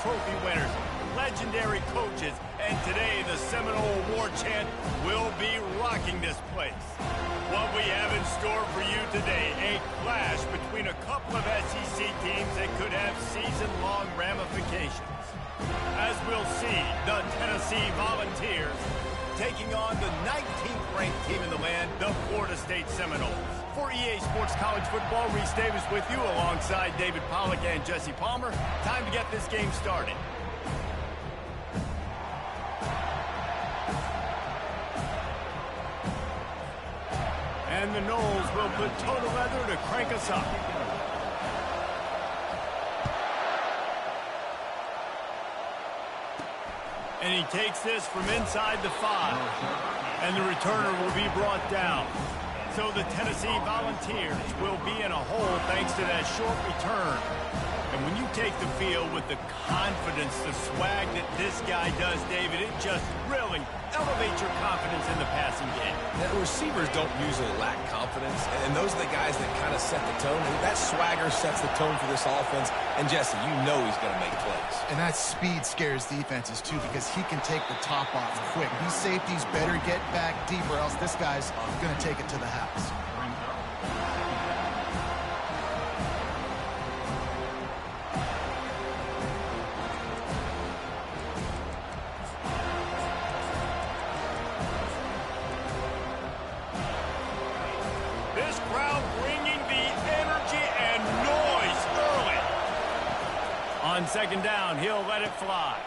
Trophy winners, legendary coaches, and today the Seminole Award chant will be rocking this place. What we have in store for you today, a clash between a couple of SEC teams that could have season-long ramifications. As we'll see, the Tennessee Volunteers taking on the 19th ranked team in the land, the Florida State Seminoles. For EA Sports College Football, Reese Davis with you alongside David Pollack and Jesse Palmer. Time to get this game started. And the Noles will put total leather to crank us up. And he takes this from inside the 5. And the returner will be brought down. So the Tennessee Volunteers will be in a hole thanks to that short return. And when you take the field with the confidence, the swag that this guy does, David, it just really elevates your confidence in the passing game. Now, receivers don't usually lack confidence, and those are the guys that kind of set the tone. And that swagger sets the tone for this offense. And, Jesse, you know he's going to make plays. And that speed scares defenses, too, because he can take the top off quick. These safeties better get back deep, or else this guy's going to take it to the house. On second down, he'll let it fly.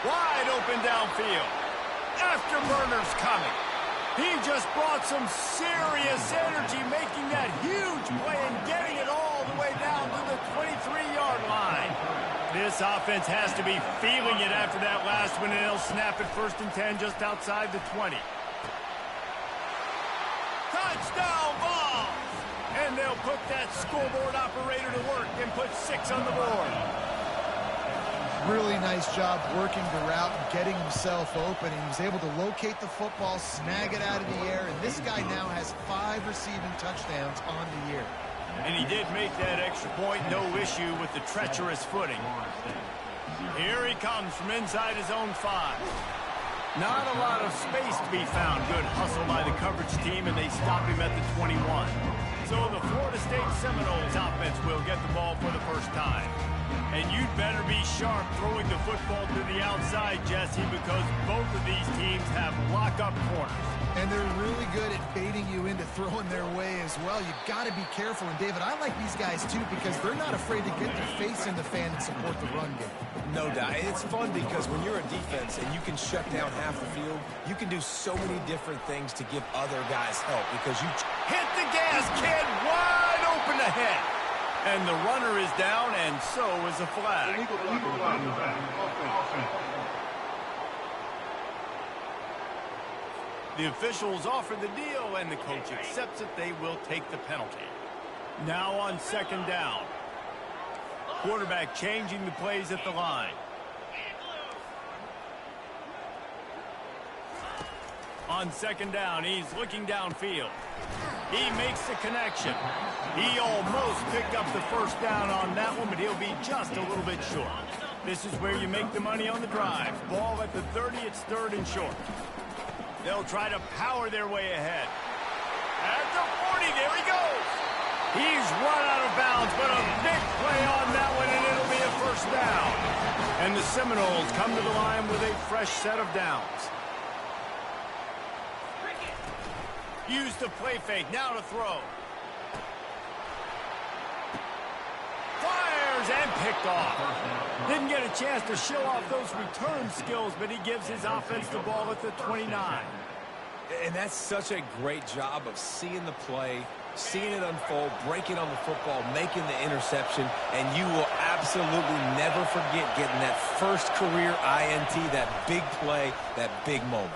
Wide open downfield. Afterburner's coming. He just brought some serious energy, making that huge play and getting it all the way down to the 23-yard line. This offense has to be feeling it after that last one, and they'll snap it 1st and 10 just outside the 20. Touchdown ball! And they'll put that scoreboard operator to work and put 6 on the board. Really nice job working the route and getting himself open. He was able to locate the football, snag it out of the air, and this guy now has 5 receiving touchdowns on the year. And he did make that extra point, no issue with the treacherous footing. Here he comes from inside his own 5. Not a lot of space to be found. Good hustle by the coverage team, and they stop him at the 21. So the Florida State Seminoles offense will get the ball for the first time. And you'd better be sharp throwing the football to the outside, Jesse, because both of these teams have lock-up corners. And they're really good at baiting you into throwing their way as well. You've got to be careful. And, David, I like these guys, too, because they're not afraid to get their face in the fan and support the run game. No doubt. It's fun because when you're a defense and you can shut down half the field, you can do so many different things to give other guys help because you hit the gas, kid, wide open ahead. And the runner is down, and so is a flag. The officials offer the deal, and the coach accepts it. They will take the penalty. Now on second down. Quarterback changing the plays at the line. On second down, he's looking downfield. He makes the connection. He almost picked up the first down on that one, but he'll be just a little bit short. This is where you make the money on the drive. Ball at the 30, it's 3rd and short. They'll try to power their way ahead. At the 40, there he goes. He's run out of bounds, but a big play on that one, and it'll be a first down. And the Seminoles come to the line with a fresh set of downs. Use the play fake, now to throw. Fires and picked off. Didn't get a chance to show off those return skills, but he gives his offense the ball at the 29. And that's such a great job of seeing the play, seeing it unfold, breaking on the football, making the interception, and you will absolutely never forget getting that first career INT, that big play, that big moment.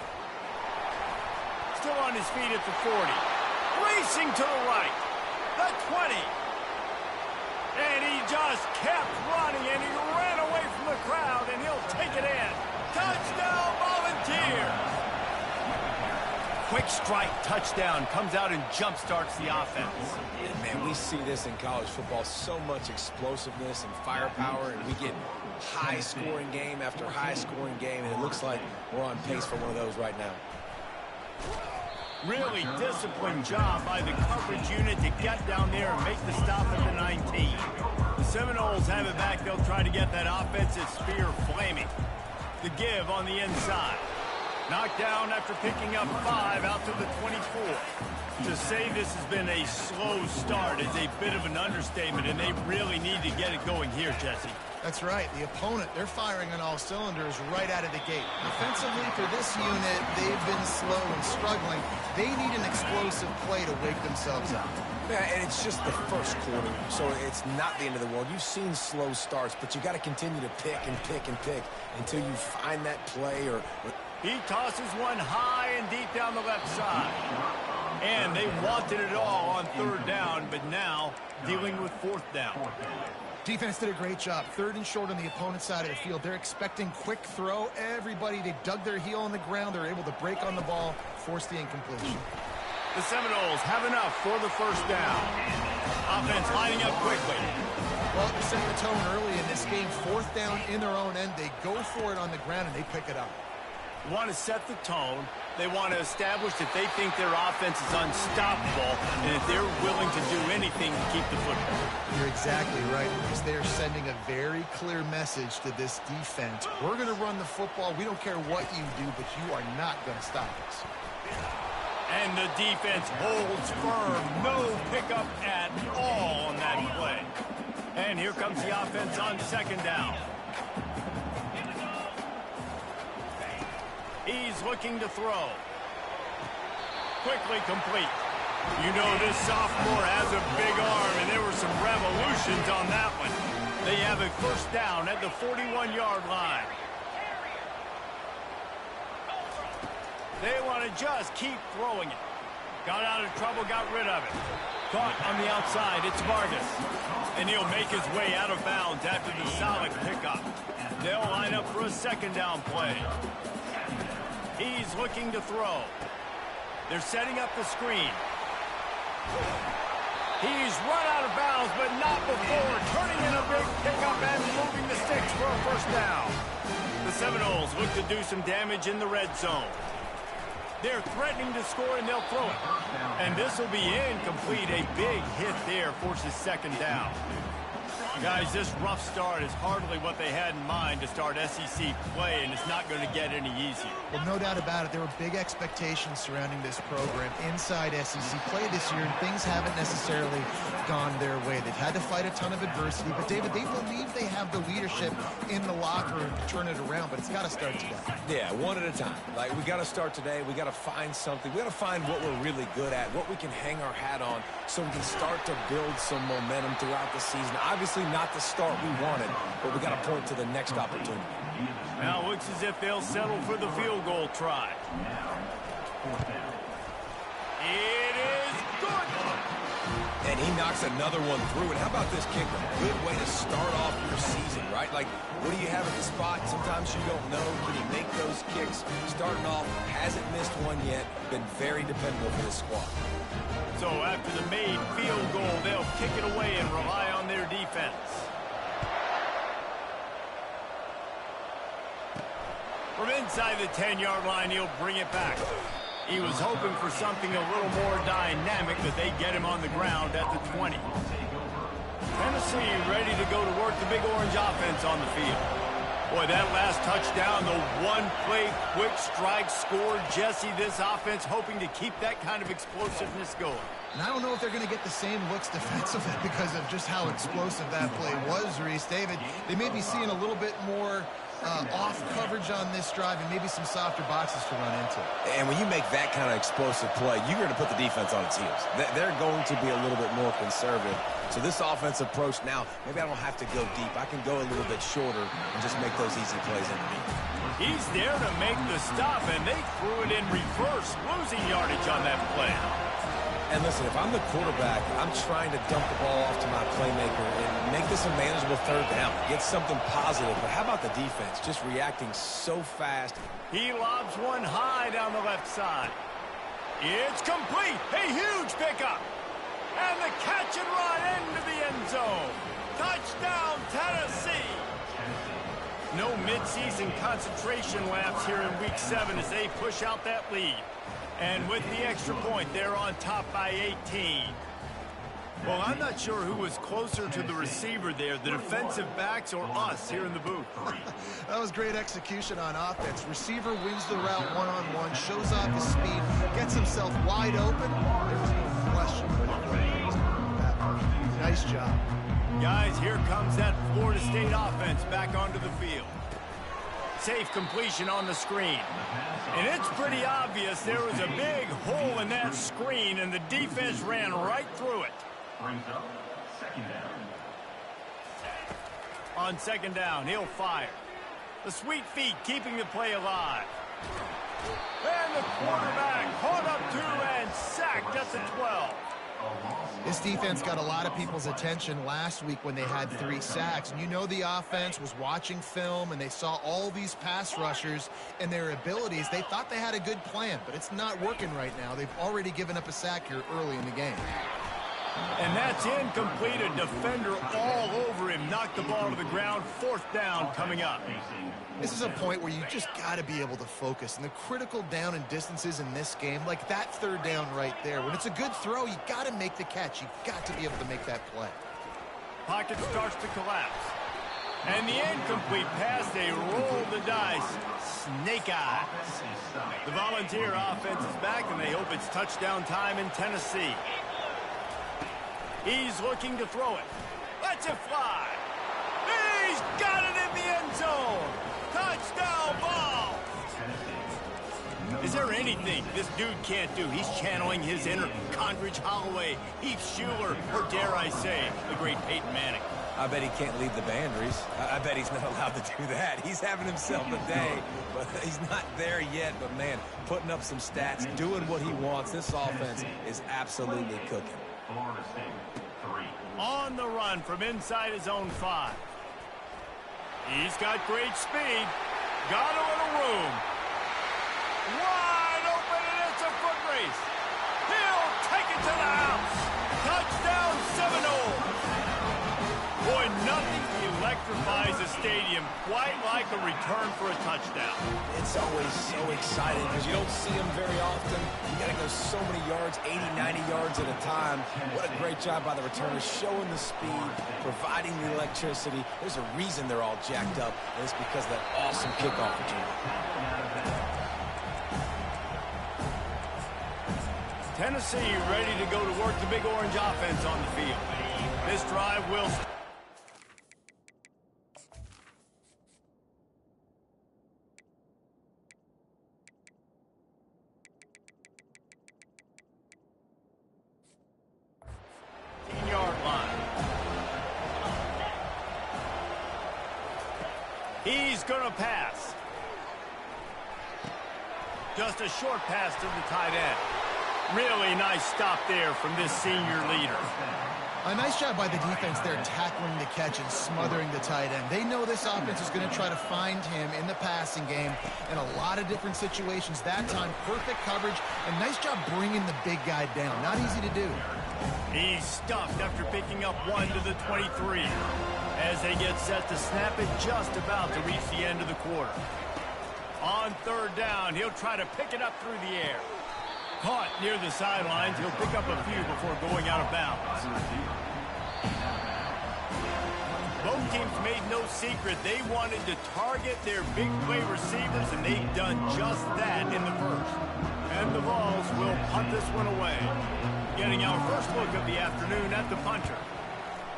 Still on his feet at the 40. Racing to the right. The 20. And he just kept running, and he ran away from the crowd, and he'll take it in. Touchdown, Volunteers! quick strike touchdown comes out and jump-starts the offense. And man, we see this in college football, so much explosiveness and firepower, and we get high-scoring game after high-scoring game, and it looks like we're on pace for one of those right now. Really disciplined job by the coverage unit to get down there and make the stop at the 19. The Seminoles have it back. They'll try to get that offensive spear flaming. The give on the inside. Knocked down after picking up 5 out to the 24. To say this has been a slow start is a bit of an understatement, and they really need to get it going here, Jesse. That's right. The opponent, they're firing on all cylinders right out of the gate. Offensively, for this unit, they've been slow and struggling. They need an explosive play to wake themselves up. Yeah, and it's just the first quarter, so it's not the end of the world. You've seen slow starts, but you got to continue to pick and pick and pick until you find that play. He tosses one high and deep down the left side. And they wanted it all on third down, but now dealing with fourth down. Defense did a great job. 3rd and short on the opponent's side of the field. They're expecting quick throw. Everybody, they dug their heel on the ground. They're able to break on the ball, force the incompletion. The Seminoles have enough for the first down. Offense lining up quickly. Well, they're setting the tone early in this game. 4th down in their own end. They go for it on the ground, and they pick it up. Want to set the tone. They want to establish that they think their offense is unstoppable and that they're willing to do anything to keep the football. You're exactly right, because they're sending a very clear message to this defense. We're going to run the football. We don't care what you do, but you are not going to stop us. And the defense holds firm. No pickup at all on that play. And here comes the offense on 2nd down. He's looking to throw. Quickly complete. You know this sophomore has a big arm, and there were some revolutions on that one. They have a first down at the 41-yard line. They want to just keep throwing it. Got out of trouble, got rid of it. Caught on the outside, it's Vargas. And he'll make his way out of bounds after the solid pickup. They'll line up for a 2nd down play. He's looking to throw. They're setting up the screen. He's run out of bounds, but not before turning in a big pickup and moving the sticks for a first down. The Seminoles look to do some damage in the red zone. They're threatening to score, and they'll throw it. And this will be incomplete. A big hit there forces 2nd down. Guys, this rough start is hardly what they had in mind to start SEC play, and it's not going to get any easier. Well, no doubt about it. There were big expectations surrounding this program inside SEC play this year, and things haven't necessarily gone their way. They've had to fight a ton of adversity, but, David, they believe they have the leadership in the locker room to turn it around, but it's got to start today. Yeah, one at a time. Like, we got to start today. We got to find something. We got to find what we're really good at, what we can hang our hat on, so we can start to build some momentum throughout the season. Obviously, not the start we wanted, but we got to point to the next opportunity. Now it looks as if they'll settle for the field goal try. It is good. And he knocks another one through. And how about this kicker? Good way to start off your season, right? Like, what do you have at the spot? Sometimes you don't know. Can he make those kicks? Starting off, hasn't missed one yet. Been very dependable for this squad. So after the made field goal, they'll kick it away and rely on their defense. From inside the 10-yard line, he'll bring it back. He was hoping for something a little more dynamic, but they get him on the ground at the 20. Tennessee ready to go to work the Big Orange offense on the field. Boy, that last touchdown, the one-play quick strike score. Jesse, this offense hoping to keep that kind of explosiveness going. And I don't know if they're going to get the same looks defensively because of just how explosive that play was, Reese. David, they may be seeing a little bit more off coverage on this drive and maybe some softer boxes to run into. And when you make that kind of explosive play, you're going to put the defense on its heels. They're going to be a little bit more conservative. So this offensive approach now, maybe I don't have to go deep. I can go a little bit shorter and just make those easy plays underneath. He's there to make the stop, and they threw it in reverse, losing yardage on that play. And listen, if I'm the quarterback, I'm trying to dump the ball off to my playmaker and make this a manageable third down. Get something positive. But how about the defense just reacting so fast? He lobs one high down the left side. It's complete. A huge pickup. And the catch and run into the end zone. Touchdown, Tennessee. No midseason concentration laps here in Week 7 as they push out that lead. And with the extra point, they're on top by 18. Well, I'm not sure who was closer to the receiver there, the defensive backs or us here in the booth. That was great execution on offense. Receiver wins the route one-on-one, shows off his speed, gets himself wide open. There was no question. Nice job. Guys, here comes that Florida State offense back onto the field. Safe completion on the screen. And it's pretty obvious there was a big hole in that screen, and the defense ran right through it. Brings up second down. On second down, he'll fire. The sweet feet keeping the play alive. And the quarterback caught up to and sacked at the 12. This defense got a lot of people's attention last week when they had 3 sacks. And you know the offense was watching film, and they saw all these pass rushers and their abilities. They thought they had a good plan, but it's not working right now. They've already given up a sack here early in the game. And that's incomplete. A defender all over him. Knocked the ball to the ground. 4th down coming up. This is a point where you just got to be able to focus. And the critical down and distances in this game, like that 3rd down right there, when it's a good throw, you got to make the catch. You got to be able to make that play. Pocket starts to collapse. And the incomplete pass, they roll the dice. Snake eyes. The Volunteer offense is back, and they hope it's touchdown time in Tennessee. He's looking to throw it. Lets it fly. He's got it in the end zone. Touchdown ball. Is there anything this dude can't do? He's channeling his inner Condridge Holloway, Heath Schuler, or dare I say, the great Peyton Manning. I bet he can't leave the boundaries. I bet he's not allowed to do that. He's having himself a day, but he's not there yet. But, man, putting up some stats, doing what he wants. This offense is absolutely cooking. Florida State, 3. On the run from inside his own 5. He's got great speed. Got a little room. Wide open, and it's a foot race. He'll take it to the house. Touchdown, Seminole. Boy, nothing electrifies a stadium quite like a return for a touchdown. It's always so exciting because you don't see them very often. You got to go so many yards, 80, 90 yards at a time. What a great job by the returners, showing the speed, providing the electricity. There's a reason they're all jacked up, and it's because of that awesome kickoff return. Tennessee ready to go to work the Big Orange offense on the field. This drive will... He's going to pass. Just a short pass to the tight end. Really nice stop there from this senior leader. A nice job by the defense there, tackling the catch and smothering the tight end. They know this offense is going to try to find him in the passing game in a lot of different situations. That time, perfect coverage, and nice job bringing the big guy down. Not easy to do. He's stuffed after picking up 1 to the 23. As they get set to snap it, just about to reach the end of the quarter. On 3rd down, he'll try to pick it up through the air. Caught near the sidelines, he'll pick up a few before going out of bounds. Both teams made no secret they wanted to target their big play receivers, and they've done just that in the first. And the Vols will punt this one away. Getting our first look of the afternoon at the punter.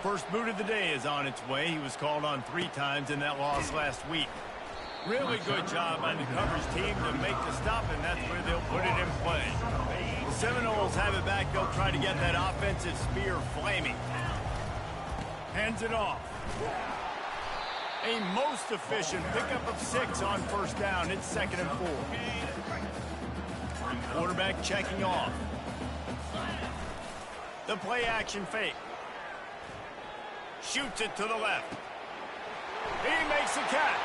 First boot of the day is on its way. He was called on 3 times in that loss last week. Really good job by the coverage team to make the stop, and that's where they'll put it in play. The Seminoles have it back. They'll try to get that offensive spear flaming. Hands it off. A most efficient pickup of 6 on 1st down. It's 2nd and 4. Quarterback checking off. The play action fake. Shoots it to the left. He makes the catch.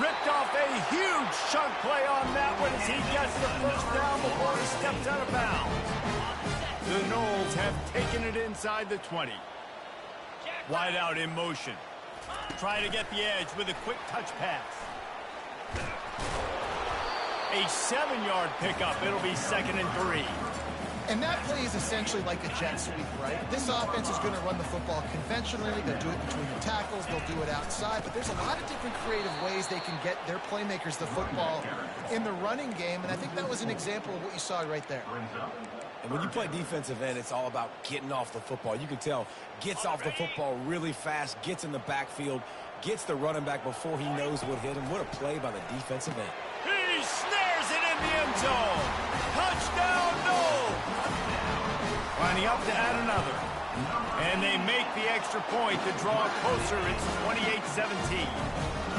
Ripped off a huge chunk play on that one as he gets the first down before he steps out of bounds. The Noles have taken it inside the 20. Wide out in motion. Try to get the edge with a quick touch pass. A 7-yard pickup. It'll be 2nd and 3. And that play is essentially like a jet sweep, right? This offense is going to run the football conventionally. They'll do it between the tackles. They'll do it outside. But there's a lot of different creative ways they can get their playmakers the football in the running game. And I think that was an example of what you saw right there. And when you play defensive end, it's all about getting off the football. You can tell, gets off the football really fast, gets in the backfield, gets the running back before he knows what hit him. What a play by the defensive end. He snares it in the end zone. Touchdown, Noles. Lining up to add another. And they make the extra point to draw it closer. It's 28-17.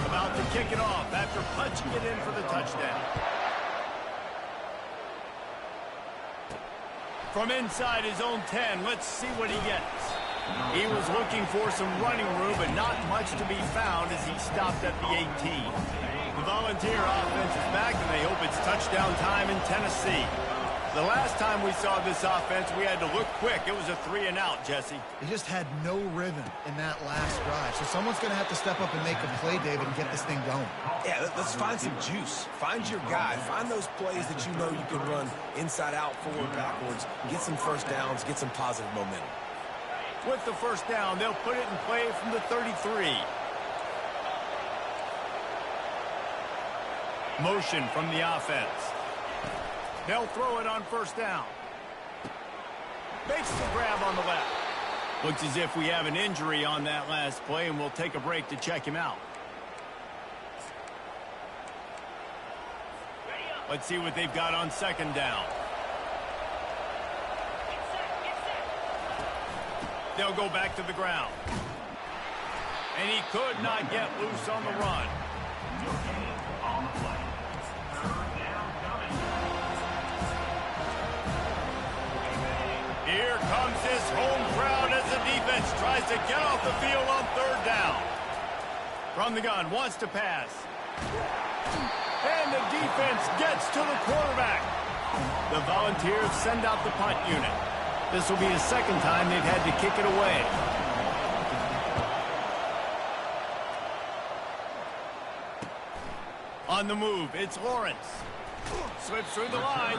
About to kick it off after punching it in for the touchdown. From inside his own 10, let's see what he gets. He was looking for some running room, but not much to be found as he stopped at the 18. The Volunteer offense is back, and they hope it's touchdown time in Tennessee. The last time we saw this offense, we had to look quick. It was a 3-and-out, Jesse. They just had no rhythm in that last drive. So someone's going to have to step up and make a play, David, and get this thing going. Yeah, let's find some juice. Find your guy. Find those plays that you know you can run inside out, forward, backwards. Get some first downs. Get some positive momentum. With the first down, they'll put it in play from the 33. Motion from the offense. They'll throw it on first down. Makes the grab on the left. Looks as if we have an injury on that last play, and we'll take a break to check him out. Let's see what they've got on 2nd down. They'll go back to the ground. And he could not get loose on the run. Here comes this home crowd as the defense tries to get off the field on 3rd down. From the gun, wants to pass. And the defense gets to the quarterback. The Volunteers send out the punt unit. This will be the 2nd time they've had to kick it away. On the move, it's Lawrence. Slips through the line.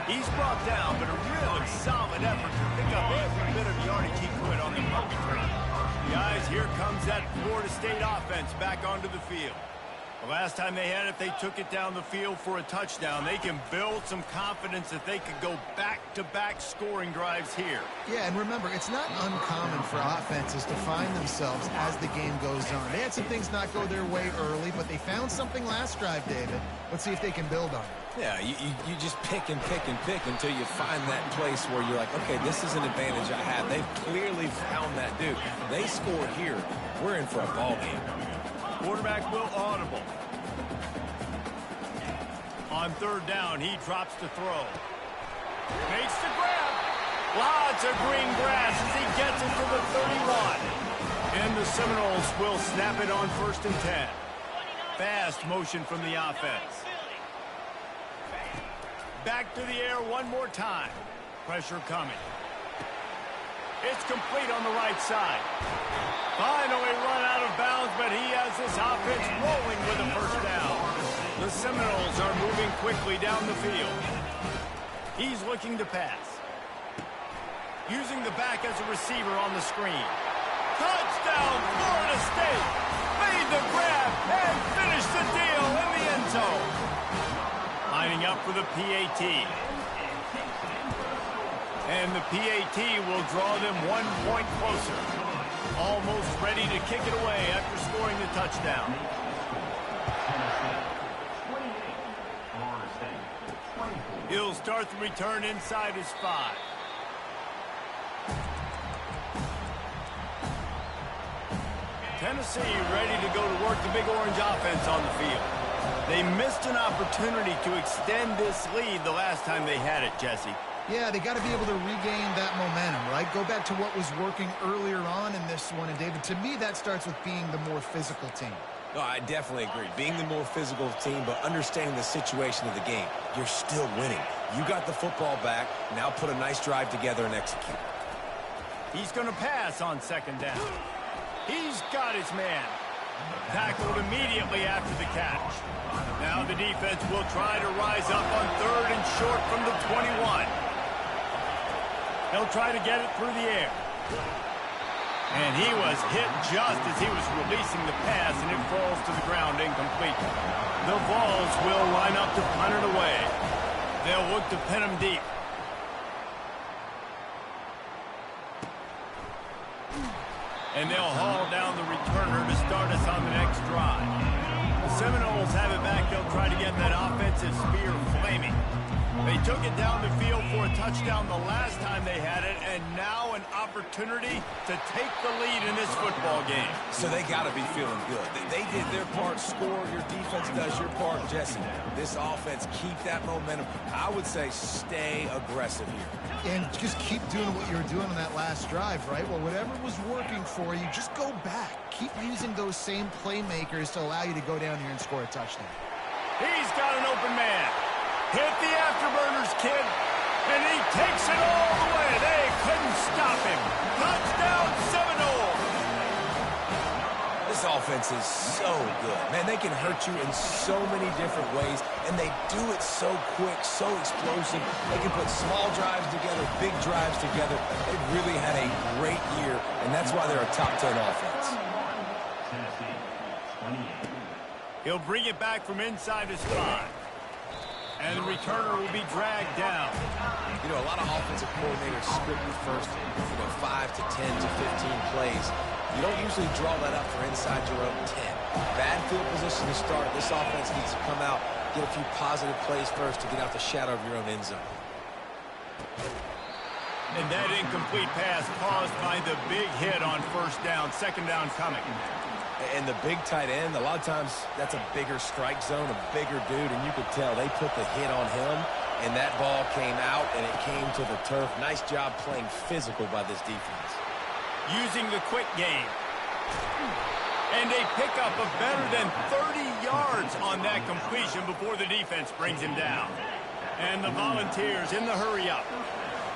He's brought down, but a really solid effort to pick up every bit of yardage he could on the punt return. Guys, here comes that Florida State offense back onto the field. The last time they had it, they took it down the field for a touchdown. They can build some confidence that they could go back-to-back scoring drives here. Yeah, and remember, it's not uncommon for offenses to find themselves as the game goes on. They had some things not go their way early, but they found something last drive, David. Let's see if they can build on it. Yeah, you just pick and pick and pick until you find that place where you're like, okay, this is an advantage I have. They've clearly found that dude. They scored here. We're in for a ball game. Quarterback will audible. On 3rd down, he drops to throw. Makes the grab. Lots of green grass as he gets it to the 31. And the Seminoles will snap it on 1st and 10. Fast motion from the offense. Back to the air one more time. Pressure coming. It's complete on the right side. Finally run out of bounds, but he has this offense rolling with a first down. The Seminoles are moving quickly down the field. He's looking to pass. Using the back as a receiver on the screen. Touchdown, Florida State! Made the grab and finished the deal in the end zone. Lining up for the PAT. And the PAT will draw them 1 point closer. Almost ready to kick it away after scoring the touchdown. He'll start the return inside his 5. Tennessee ready to go to work the Big Orange offense on the field. They missed an opportunity to extend this lead the last time they had it, Jesse. Yeah, they got to be able to regain that momentum, right? Go back to what was working earlier on in this one. And, David, to me, that starts with being the more physical team. No, I definitely agree. Being the more physical team, but understanding the situation of the game, you're still winning. You got the football back. Now put a nice drive together and execute. He's going to pass on second down. He's got his man. Tackled immediately after the catch. Now the defense will try to rise up on third and short from the 21. They'll try to get it through the air. And he was hit just as he was releasing the pass, and it falls to the ground incomplete. The Vols will line up to punt it away. They'll look to pin him deep. And they'll haul down the returner to start us on the next drive. The Seminoles have it back. They'll try to get that offensive spear flaming. They took it down the field for a touchdown the last time they had it, and now an opportunity to take the lead in this football game. So they got to be feeling good. They did their part, score. Your defense does your part, Jesse. This offense, keep that momentum. I would say stay aggressive here. And just keep doing what you were doing on that last drive, right? Well, whatever was working for you, just go back. Keep using those same playmakers to allow you to go down here and score a touchdown. He's got an open man. Hit the afterburners, kid. And he takes it all the way. They couldn't stop him. Touchdown, Seminoles. This offense is so good. Man, they can hurt you in so many different ways, and they do it so quick, so explosive. They can put small drives together, big drives together. They've really had a great year, and that's why they're a top 10 offense. Tennessee, 28. He'll bring it back from inside his 5. And the returner will be dragged down. You know, a lot of offensive coordinators script the first 5 to 10 to 15 plays. You don't usually draw that up for inside your own 10. Bad field position to start. This offense needs to come out, get a few positive plays first to get out the shadow of your own end zone. And that incomplete pass caused by the big hit on first down. Second down coming. And the big tight end, a lot of times that's a bigger strike zone, a bigger dude, and you could tell they put the hit on him, and that ball came out, and it came to the turf. Nice job playing physical by this defense. Using the quick game. And a pickup of better than 30 yards on that completion before the defense brings him down. And the Volunteers in the hurry-up.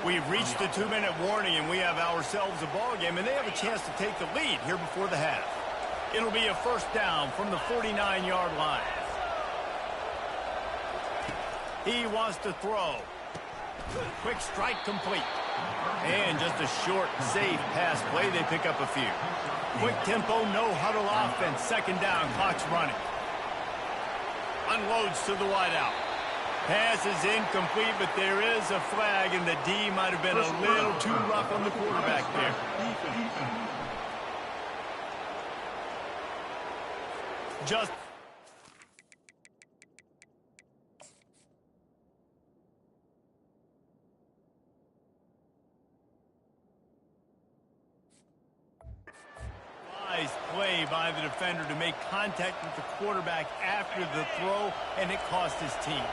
We've reached the 2-minute warning, and we have ourselves a ball game, and they have a chance to take the lead here before the half. It'll be a first down from the 49-yard line. He wants to throw. Quick strike complete. And just a short, safe pass play. They pick up a few. Quick tempo, no huddle offense. Second down, clock's running. Unloads to the wideout. Pass is incomplete, but there is a flag, and the D might have been a little too rough on the quarterback there. Just nice play by the defender to make contact with the quarterback after the throw, and it cost his team.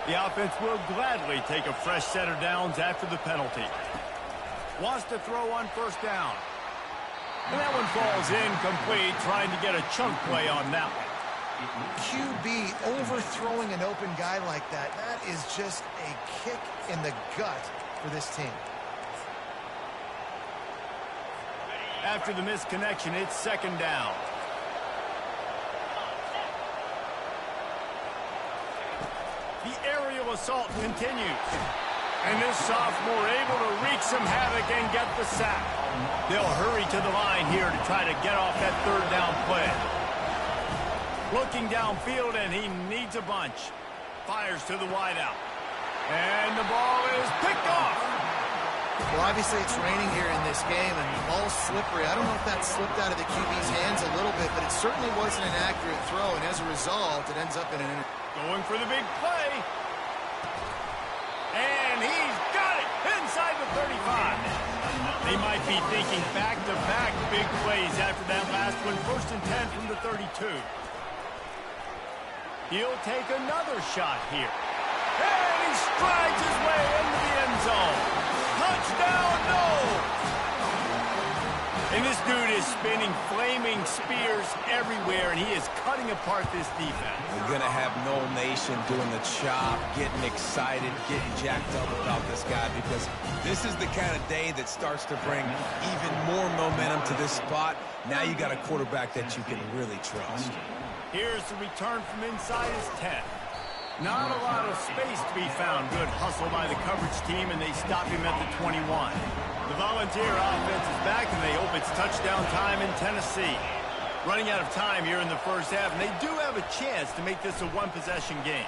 The offense will gladly take a fresh set of downs after the penalty. Wants to throw on first down. And that one falls incomplete, trying to get a chunk play on that one. QB overthrowing an open guy like that, that is just a kick in the gut for this team. After the misconnection, it's second down. The aerial assault continues. And this sophomore able to wreak some havoc and get the sack. They'll hurry to the line here to try to get off that third down play. Looking downfield, and he needs a bunch. Fires to the wideout. And the ball is picked off. Well, obviously it's raining here in this game, and the ball's slippery. I don't know if that slipped out of the QB's hands a little bit, but it certainly wasn't an accurate throw, and as a result, it ends up in an... Going for the big play. And he's got it inside the 35. They might be thinking back-to-back big plays after that last one. First and 10 from the 32. He'll take another shot here. And he strides his way into the end zone. Touchdown, no! And this dude is spinning flaming spears everywhere, and he is cutting apart this defense. You're going to have Noel Nation doing the chop, getting excited, getting jacked up about this guy, because this is the kind of day that starts to bring even more momentum to this spot. Now you got a quarterback that you can really trust. Here's the return from inside his 10. Not a lot of space to be found. Good hustle by the coverage team, and they stop him at the 21. The Volunteer offense is back, and they hope it's touchdown time in Tennessee. Running out of time here in the first half, and they do have a chance to make this a one-possession game.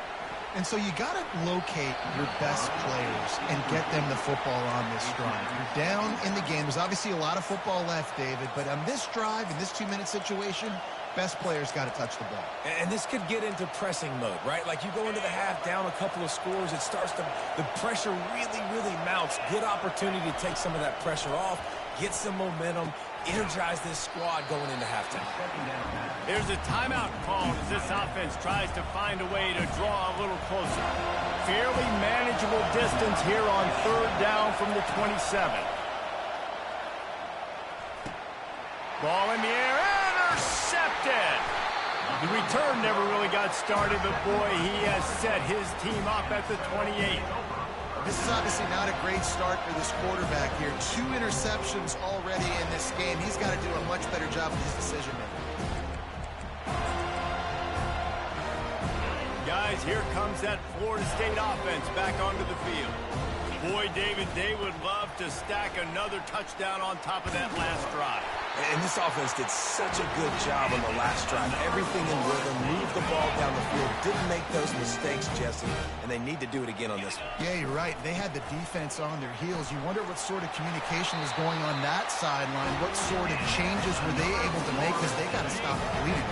And so you got to locate your best players and get them the football on this drive. You're down in the game. There's obviously a lot of football left, David, but on this drive, in this 2-minute situation, best players got to touch the ball. And this could get into pressing mode, right? Like you go into the half down a couple of scores, it starts to, the pressure really mounts. Good opportunity to take some of that pressure off, get some momentum, energize this squad going into halftime. There's a timeout called as this offense tries to find a way to draw a little closer. Fairly manageable distance here on third down from the 27. Ball in the air, intercepted. The return never really got started, but boy, he has set his team up at the 28. This is obviously not a great start for this quarterback here. 2 interceptions already in this game. He's got to do a much better job with his decision-making. Guys, here comes that Florida State offense back onto the field. Boy, David, they would love to stack another touchdown on top of that last drive. And this offense did such a good job on the last drive. Everything in rhythm, moved the ball down the field, didn't make those mistakes, Jesse, and they need to do it again on this one. Yeah, you're right. They had the defense on their heels. You wonder what sort of communication was going on that sideline. What sort of changes were they able to make, because they got to stop the bleeding.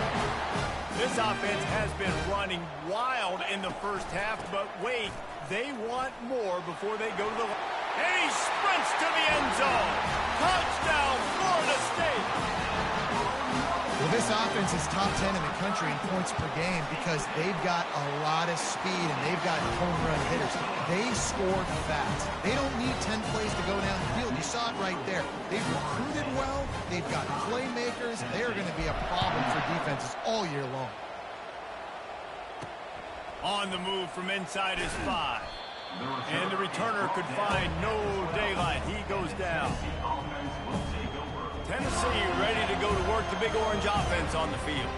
This offense has been running wild in the first half, but wait, they want more before they go to the line. And he sprints to the end zone. Touchdown, Florida State. Well, this offense is top 10 in the country in points per game because they've got a lot of speed and they've got home run hitters. They scored fast. They don't need 10 plays to go down the field. You saw it right there. They've recruited well. They've got playmakers. They're going to be a problem for defenses all year long. On the move from inside his 5. And the returner could find no daylight. He goes down. Tennessee ready to go to work the Big Orange offense on the field.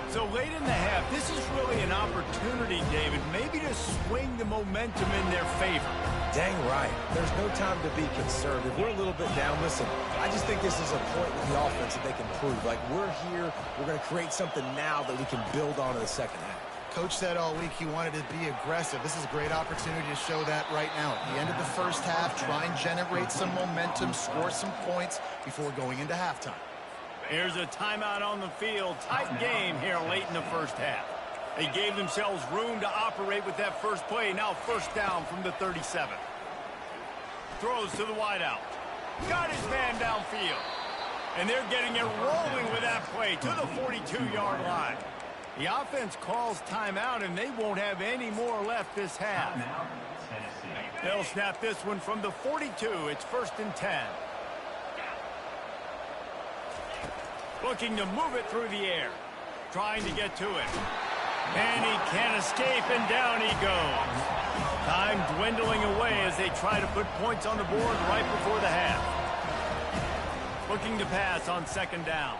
So late in the half, this is really an opportunity, David, maybe to swing the momentum in their favor. Dang right. There's no time to be conservative. We're a little bit down. Listen, I just think this is a point with the offense that they can prove. Like, we're here. We're going to create something now that we can build on in the second half. Coach said all week he wanted to be aggressive. This is a great opportunity to show that right now. At the end of the first half, try and generate some momentum, score some points before going into halftime. Here's a timeout on the field. Tight game here late in the first half. They gave themselves room to operate with that first play. Now first down from the 37. Throws to the wideout. Got his man downfield. And they're getting it rolling with that play to the 42-yard line. The offense calls timeout, and they won't have any more left this half. They'll snap this one from the 42. It's 1st and 10. Looking to move it through the air. Trying to get to it. And he can't escape, and down he goes. Time dwindling away as they try to put points on the board right before the half. Looking to pass on 2nd down.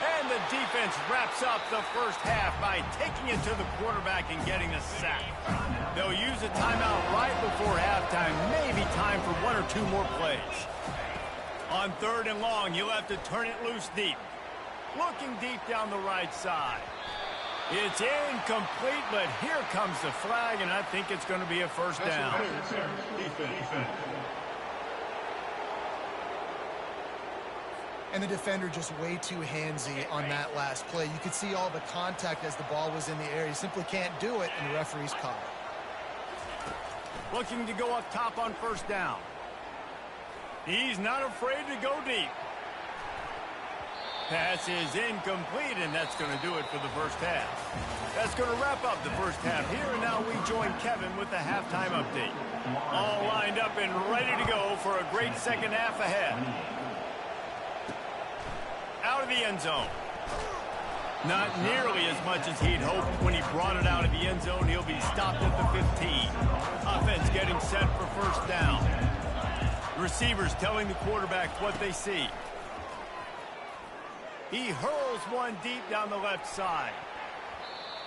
And the defense wraps up the first half by taking it to the quarterback and getting a sack. They'll use a timeout right before halftime. Maybe time for 1 or 2 more plays. On 3rd and long, you'll have to turn it loose deep. Looking deep down the right side. It's incomplete, but here comes the flag, and I think it's going to be a first down. Defense. And the defender just way too handsy on that last play. You could see all the contact as the ball was in the air. You simply can't do it, and the referee's caught it. Looking to go up top on 1st down. He's not afraid to go deep. Pass is incomplete, and that's going to do it for the first half. That's going to wrap up the first half here, and now we join Kevin with the halftime update. All lined up and ready to go for a great second half ahead. for the end zone. Not nearly as much as he'd hoped when he brought it out of the end zone. He'll be stopped at the 15. Offense getting set for first down. The receivers telling the quarterback what they see. He hurls one deep down the left side.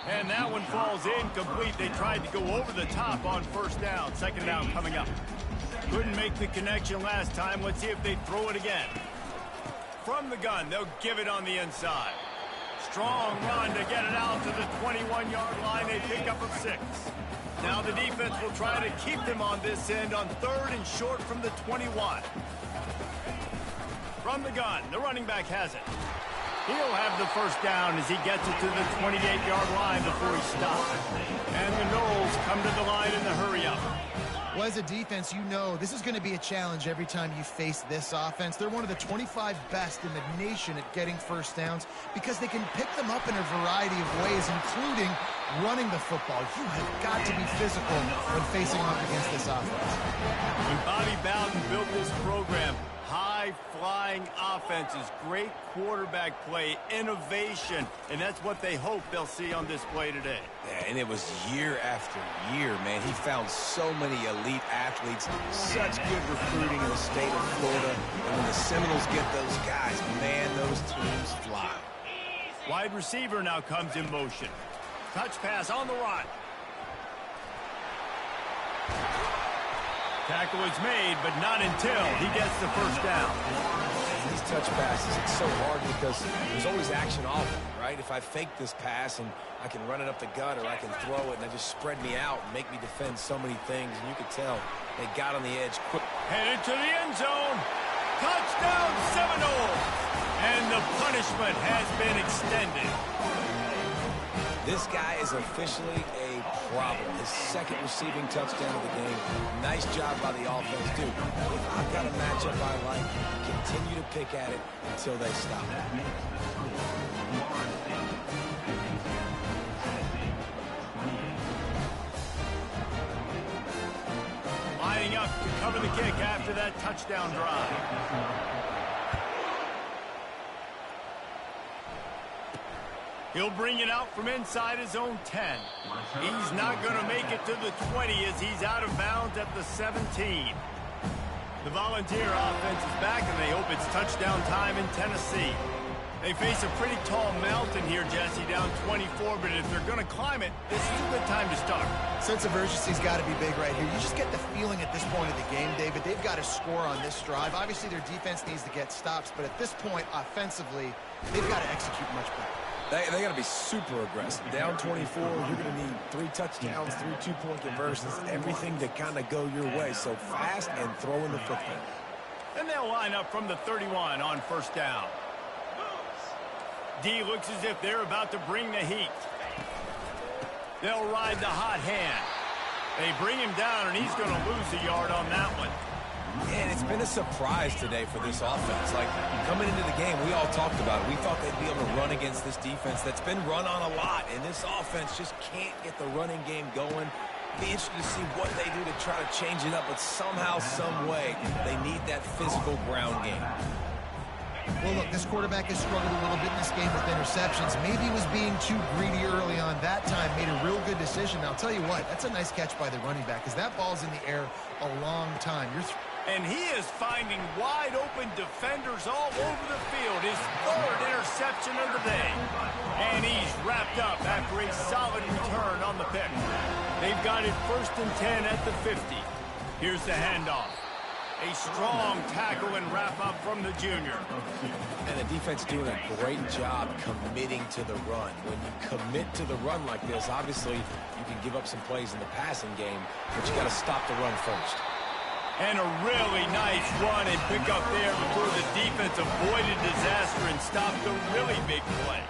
And that one falls incomplete. They tried to go over the top on first down. Second down coming up. Couldn't make the connection last time. Let's see if they throw it again. From the gun, they'll give it on the inside. Strong run to get it out to the 21-yard line. They pick up a 6. Now the defense will try to keep them on this end on 3rd and short from the 21. From the gun, the running back has it. He'll have the first down as he gets it to the 28-yard line before he stops. And the Noles come to the line in the hurry-up. Well, as a defense, you know this is going to be a challenge every time you face this offense. They're one of the 25 best in the nation at getting first downs because they can pick them up in a variety of ways, including running the football. You have got to be physical when facing off against this offense. When Bobby Bowden built this program, high-flying offenses, great quarterback play, innovation, and that's what they hope they'll see on display today. Yeah, and it was year after year, man. He found so many elite athletes, such good recruiting in the state of Florida. And when the Seminoles get those guys, man, those teams fly. Wide receiver now comes in motion. Touch pass on the run. Tackle is made, but not until he gets the first down. These touch passes, it's so hard because there's always action off them, right? If I fake this pass and I can run it up the gut or I can throw it and they just spread me out and make me defend so many things, and you could tell they got on the edge quick. Headed to the end zone. Touchdown Seminoles! And the punishment has been extended. This guy is officially a problem. His second receiving touchdown of the game. Nice job by the offense, too. If I've got a matchup I like, continue to pick at it until they stop. Lining up to cover the kick after that touchdown drive. He'll bring it out from inside his own 10. He's not going to make it to the 20 as he's out of bounds at the 17. The Volunteer offense is back, and they hope it's touchdown time in Tennessee. They face a pretty tall mountain here, Jesse, down 24, but if they're going to climb it, this is a good time to start. Sense of urgency's got to be big right here. You just get the feeling at this point of the game, David, they've got to score on this drive. Obviously, their defense needs to get stops, but at this point, offensively, they've got to execute much better. They got to be super aggressive. Down 24, you're going to need 3 touchdowns, 3 two-point conversions, everything to kind of go your way. So fast and throwing the football. And they'll line up from the 31 on first down. D looks as if they're about to bring the heat. They'll ride the hot hand. They bring him down, and he's going to lose a yard on that one. And it's been a surprise today for this offense. Like, coming into the game, we all talked about it. We thought they'd be able to run against this defense that's been run on a lot, and this offense just can't get the running game going. Be interested to see what they do to try to change it up, but somehow, some way, they need that physical ground game. Well, look, this quarterback has struggled a little bit in this game with interceptions. Maybe he was being too greedy early on that time, made a real good decision. Now, I'll tell you what, that's a nice catch by the running back because that ball's in the air a long time. And he is finding wide-open defenders all over the field. His 3rd interception of the day. And he's wrapped up after a solid return on the pick. They've got it 1st and 10 at the 50. Here's the handoff. A strong tackle and wrap-up from the junior. And the defense doing a great job committing to the run. When you commit to the run like this, obviously you can give up some plays in the passing game, but you got to stop the run first. And a really nice run and pick up there before the defense avoided disaster and stopped the really big play.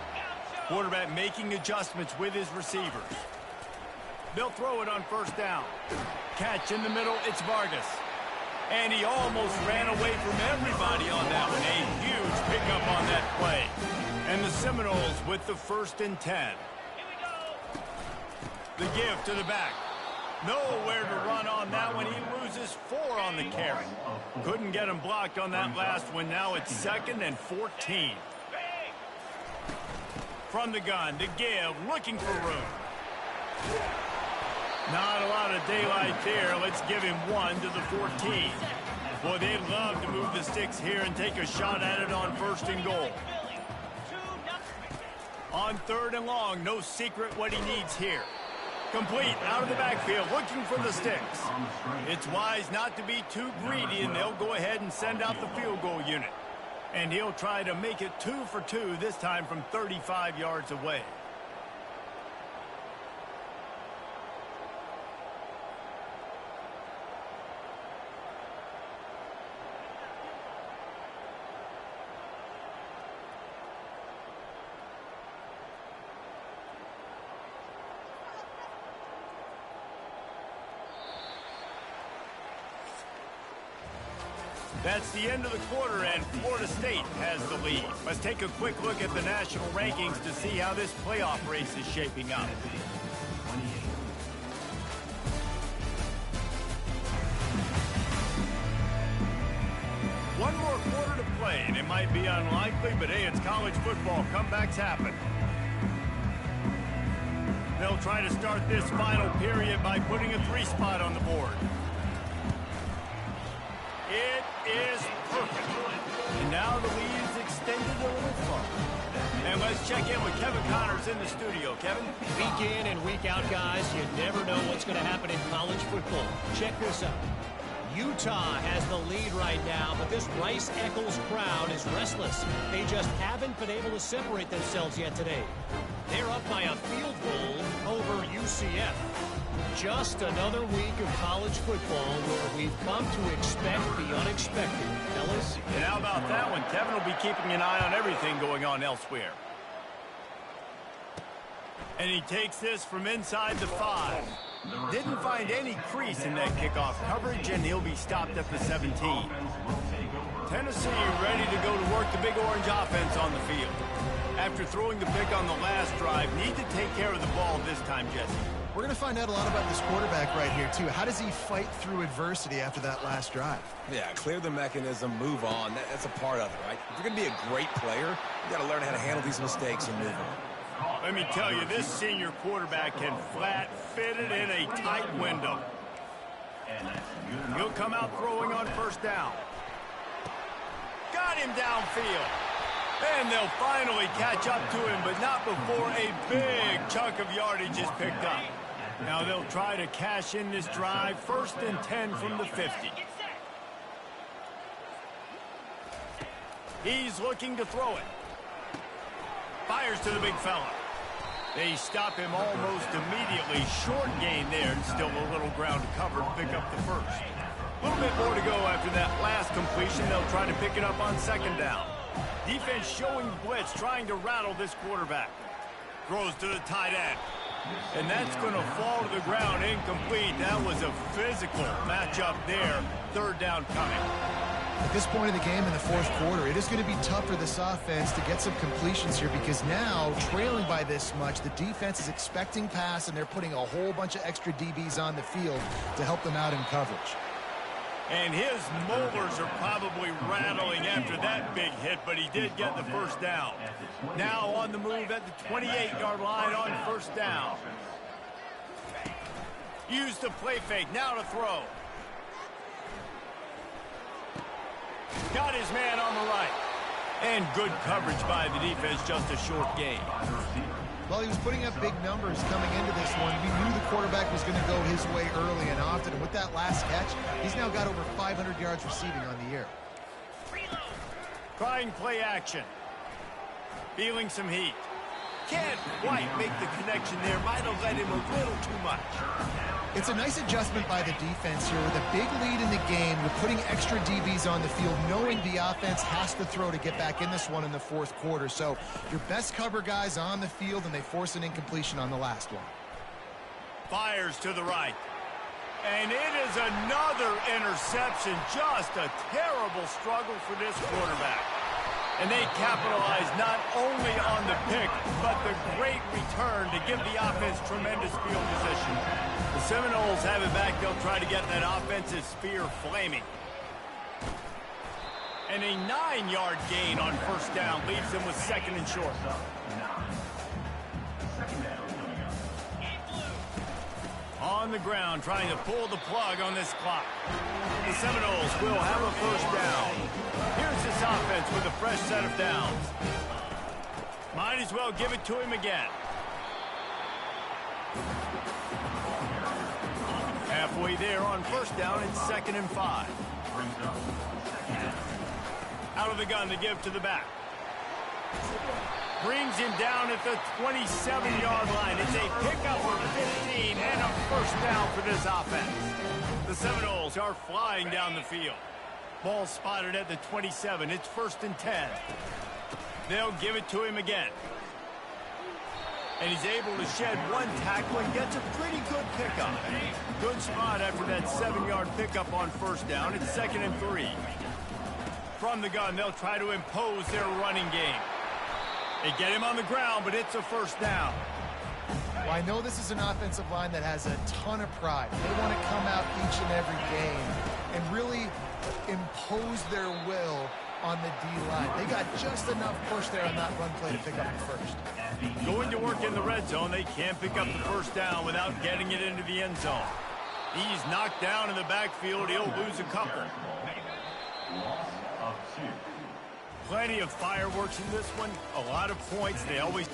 Quarterback making adjustments with his receivers. They'll throw it on first down. Catch in the middle, it's Vargas. And he almost ran away from everybody on that one. A huge pickup on that play. And the Seminoles with the 1st and 10. The give to the back. Nowhere to run on that one. He loses 4 on the carry. Couldn't get him blocked on that last one. Now it's 2nd and 14. From the gun to give, looking for room. Not a lot of daylight there. Let's give him 1 to the 14. Boy, they'd love to move the sticks here and take a shot at it on 1st and goal. On 3rd and long, no secret what he needs here. Complete, out of the backfield, looking for the sticks. It's wise not to be too greedy, and they'll go ahead and send out the field goal unit. And he'll try to make it 2 for 2, this time from 35 yards away. That's the end of the quarter, and Florida State has the lead. Let's take a quick look at the national rankings to see how this playoff race is shaping up. One more quarter to play, and it might be unlikely, but hey, it's college football. Comebacks happen. They'll try to start this final period by putting a 3 spot on the board. It is perfect. And now the lead is extended a little further. And let's check in with Kevin Connors in the studio. Kevin? Week in and week out, guys, you never know what's going to happen in college football. Check this out. Utah has the lead right now, but this Rice-Eccles crowd is restless. They just haven't been able to separate themselves yet today. They're up by a field goal over UCF. Just another week of college football where we've come to expect the unexpected. Fellas? And how about that one? Kevin will be keeping an eye on everything going on elsewhere. And he takes this from inside the 5. Didn't find any crease in that kickoff coverage, and he'll be stopped at the 17. Tennessee ready to go to work the Big Orange offense on the field. After throwing the pick on the last drive, need to take care of the ball this time, Jesse. We're going to find out a lot about this quarterback right here, too. How does he fight through adversity after that last drive? Yeah, clear the mechanism, move on. That's a part of it, right? If you're going to be a great player, you got to learn how to handle these mistakes and move on. Let me tell you, this senior quarterback can flat fit it in a tight window. He'll come out throwing on 1st down. Got him downfield. And they'll finally catch up to him, but not before a big chunk of yardage is picked up. Now they'll try to cash in this drive. 1st and 10 from the 50. He's looking to throw it. Fires to the big fella. They stop him almost immediately. Short gain there, and still a little ground to cover to pick up the 1st. A little bit more to go after that last completion. They'll try to pick it up on 2nd down. Defense showing blitz, trying to rattle this quarterback. Throws to the tight end. And that's going to fall to the ground, incomplete. That was a physical matchup there. 3rd down coming. At this point of the game in the 4th quarter, it is going to be tough for this offense to get some completions here because now, trailing by this much, the defense is expecting pass, and they're putting a whole bunch of extra DBs on the field to help them out in coverage. And his molars are probably rattling after that big hit, but he did get the 1st down. Now on the move at the 28-yard line on 1st down. Used the play fake, now to throw. Got his man on the right. And good coverage by the defense, just a short gain. Well, he was putting up big numbers coming into this one. We knew the quarterback was going to go his way early and often. And with that last catch, he's now got over 500 yards receiving on the year. Trying play action. Feeling some heat. Can't quite make the connection there. Might have led him a little too much. It's a nice adjustment by the defense here. With a big lead in the game, you're putting extra DBs on the field, knowing the offense has to throw to get back in this one in the 4th quarter. So your best cover guys on the field, and they force an incompletion on the last one. Fires to the right. And it is another interception. Just a terrible struggle for this quarterback. And they capitalize not only on the pick, but the great return to give the offense tremendous field position. The Seminoles have it back. They'll try to get that offensive spear flaming. And a 9-yard gain on 1st down leaves them with 2nd and short. on the ground trying to pull the plug on this clock. The Seminoles will have a first down. Here's this offense with a fresh set of downs. Might as well give it to him again. Halfway there on first down, it's 2nd and 5. Out of the gun to give to the back. Brings him down at the 27-yard line. It's a pickup of 15 and a first down for this offense. The Seminoles are flying down the field. Ball spotted at the 27. It's 1st and 10. They'll give it to him again. And he's able to shed one tackle and gets a pretty good pickup. Good spot after that 7-yard pickup on first down. It's 2nd and 3. From the gun, they'll try to impose their running game. They get him on the ground, but it's a first down. Well, I know this is an offensive line that has a ton of pride. They want to come out each and every game and really impose their will on the D-line. They got just enough push there on that run play to pick up the first. Going to work in the red zone, they can't pick up the first down without getting it into the end zone. He's knocked down in the backfield. He'll lose a couple. Plenty of fireworks in this one. A lot of points. They always...